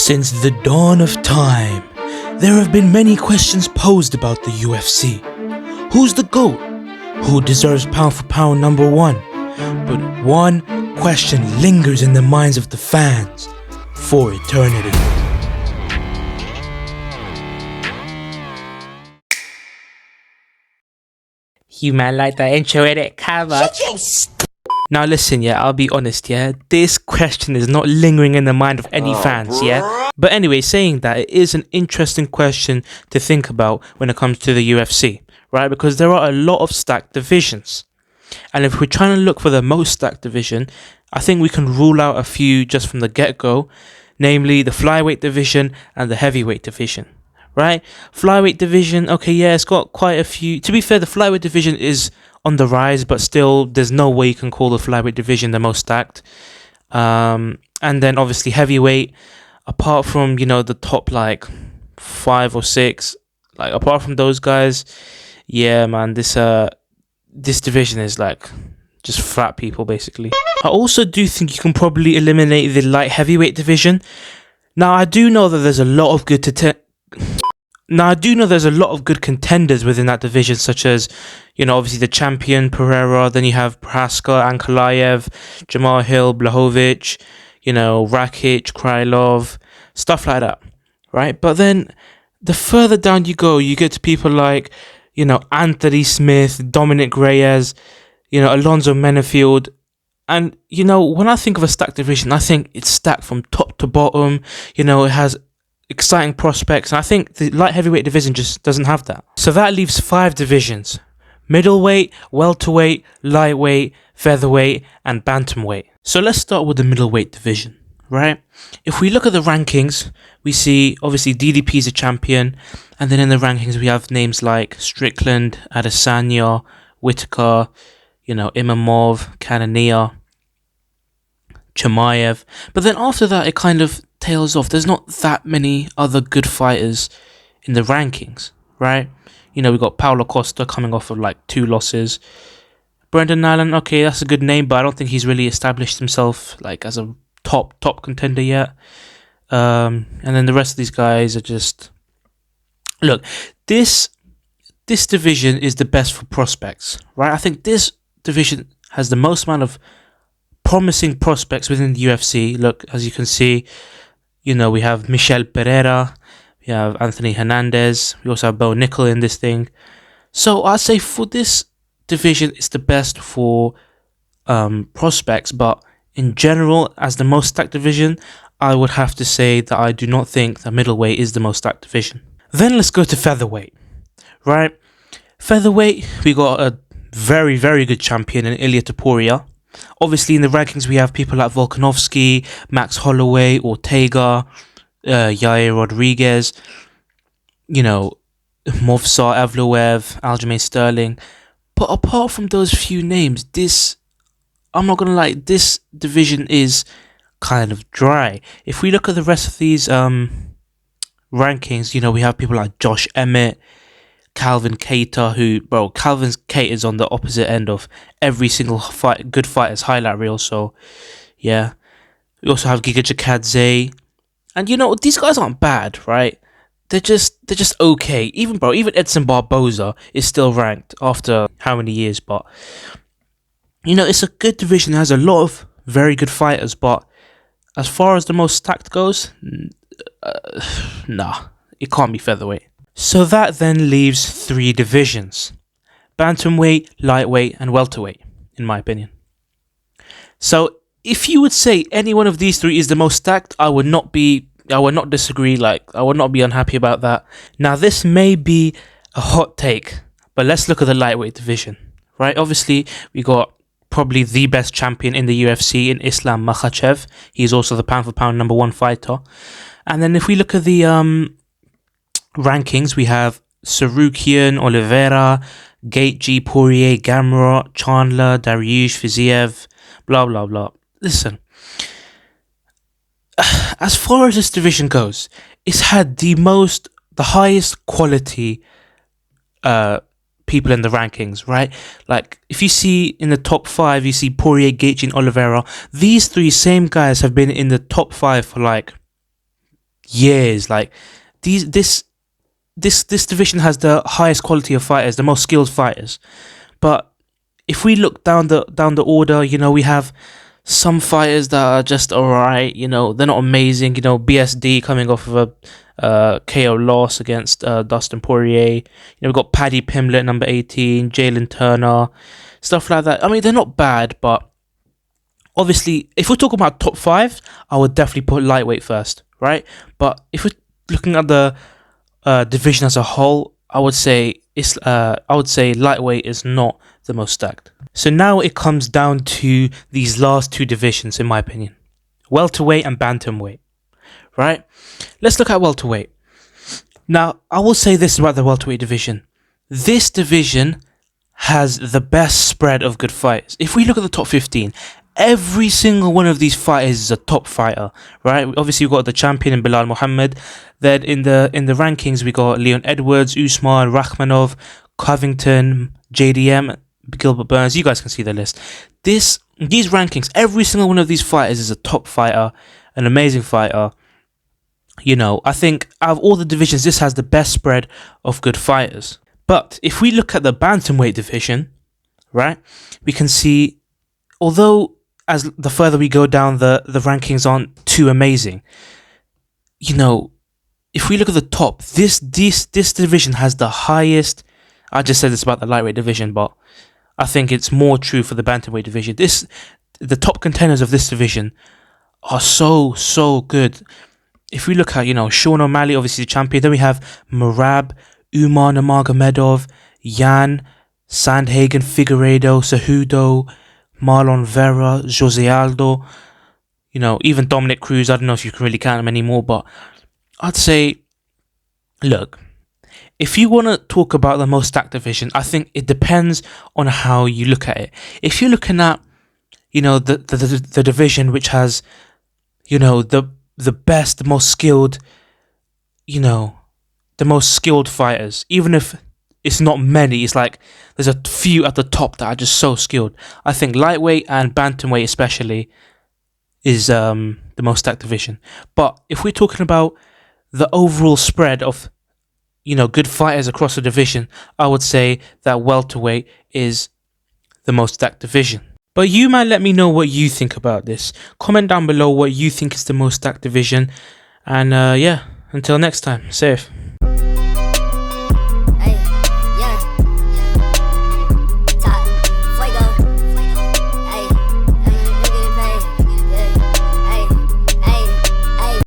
Since the dawn of time, there have been many questions posed about the UFC. Who's the GOAT? Who deserves pound for pound number one? But one question lingers in the minds of the fans for eternity. You man like that intro, edit, come on. Now listen, I'll be honest, this question is not lingering in the mind of any fans, But anyway, saying that, it is an interesting question to think about when it comes to the UFC, right? Because there are a lot of stacked divisions. And if we're trying to look for the most stacked division, I think we can rule out a few just from the get-go, namely the flyweight division and the heavyweight division, right? Flyweight division, it's got quite a few. To be fair, the flyweight division is on the rise, but still, there's no way you can call the flyweight division the most stacked. And then obviously heavyweight, apart from, the top like 5 or 6, like apart from those guys, man, this division is like just fat people basically. I also do think you can probably eliminate the light heavyweight division. Now I do know that there's a lot of good contenders within that division, such as, obviously the champion Pereira, then you have Prohaska, Ankalaev, Jamal Hill, Blachowicz, Rakic, Krylov, stuff like that, right? But then the further down you go, you get to people like, Anthony Smith, Dominic Reyes, Alonzo Menefield. And, when I think of a stacked division, I think it's stacked from top to bottom. It has exciting prospects, and I think the light heavyweight division just doesn't have that. So that leaves 5 divisions: middleweight, welterweight, lightweight, featherweight, and bantamweight. So let's start with the middleweight division, right? If we look at the rankings, we see obviously DDP is a champion, and then in the rankings we have names like Strickland, Adesanya, Whitaker, Imamov, Cannonier, Chimaev. But then after that, it kind of tails off. There's not that many other good fighters in the rankings, right? We got Paulo Costa coming off of like 2 losses. Brendan Allen, that's a good name, but I don't think he's really established himself like as a top contender yet. And then the rest of these guys are just... Look, this division is the best for prospects, right? I think this division has the most amount of promising prospects within the UFC. Look, as you can see, we have Michel Pereira, we have Anthony Hernandez, we also have Bo Nickel in this thing. So I'd say for this division, it's the best for prospects, but in general, as the most stacked division, I would have to say that I do not think that middleweight is the most stacked division. Then let's go to featherweight, right? Featherweight, we got a very, very good champion in Ilia Topuria. Obviously, in the rankings, we have people like Volkanovski, Max Holloway, Ortega, Yair Rodriguez, Movsar Evloev, Aljamain Sterling. But apart from those few names, I'm not going to lie, this division is kind of dry. If we look at the rest of these rankings, we have people like Josh Emmett, Calvin Kattar, Calvin Kattar is on the opposite end of every single good fighter's highlight reel. So, yeah. We also have Giga Chikadze. And, these guys aren't bad, right? They're just okay. Even Edson Barboza is still ranked after how many years. But, it's a good division. It has a lot of very good fighters. But as far as the most stacked goes, nah, it can't be featherweight. So that then leaves 3 divisions: bantamweight, lightweight, and welterweight, in my opinion. So if you would say any one of these 3 is the most stacked, I would not disagree. I would not be unhappy about that. Now, this may be a hot take, but let's look at the lightweight division, right? Obviously, we got probably the best champion in the UFC in Islam Makhachev. He's also the pound for pound number 1 fighter. And then if we look at the rankings, we have Sarukian, Oliveira, Gaethje, Poirier, Gamrot, Chandler, Dariush, Fiziev, blah blah blah. Listen, as far as this division goes, it's had the highest quality people in the rankings, right? Like, if you see in the top 5, you see Poirier, Gaethje, and Oliveira. These 3 same guys have been in the top 5 for like years. Like this division has the highest quality of fighters, the most skilled fighters. But if we look down the order, you know, we have some fighters that are just alright. You know, they're not amazing. You know, BSD coming off of a KO loss against Dustin Poirier. You know, we've got Paddy Pimblett, number 18, Jalen Turner, stuff like that. I mean, they're not bad, but obviously, if we're talking about top 5, I would definitely put lightweight first, right? But if we're looking at the division as a whole, I would say lightweight is not the most stacked. So now it comes down to these last two divisions, in my opinion: welterweight and bantamweight. Right? Let's look at welterweight. Now, I will say this about the welterweight division: this division has the best spread of good fights. If we look at the top 15, every single one of these fighters is a top fighter, right? Obviously, we've got the champion in Bilal Muhammad. Then in the rankings, we got Leon Edwards, Usman, Rakhmonov, Covington, JDM, Gilbert Burns. You guys can see the list. These rankings, every single one of these fighters is a top fighter, an amazing fighter. You know, I think out of all the divisions, this has the best spread of good fighters. But if we look at the bantamweight division, right, we can see, although as the further we go down, the rankings aren't too amazing. You know, if we look at the top, this division has the highest. I just said this about the lightweight division, but I think it's more true for the bantamweight division. The top contenders of this division are so good. If we look at, you know, Sean O'Malley, obviously the champion. Then we have Merab, Umar Nurmagomedov, Yan, Sandhagen, Figueiredo, Cejudo, Marlon Vera, Jose Aldo, you know, even Dominic Cruz. I don't know if you can really count him anymore, but I'd say, look, if you want to talk about the most stacked division, I think it depends on how you look at it. If you're looking at, you know, the division which has, you know, the best, the most skilled, you know, the most skilled fighters, even if it's not many, it's like there's a few at the top that are just so skilled. I think lightweight and bantamweight especially is the most stacked division. But if we're talking about the overall spread of, you know, good fighters across the division, I would say that welterweight is the most stacked division. But you might let me know what you think about this. Comment down below what you think is the most stacked division. And yeah, until next time, safe.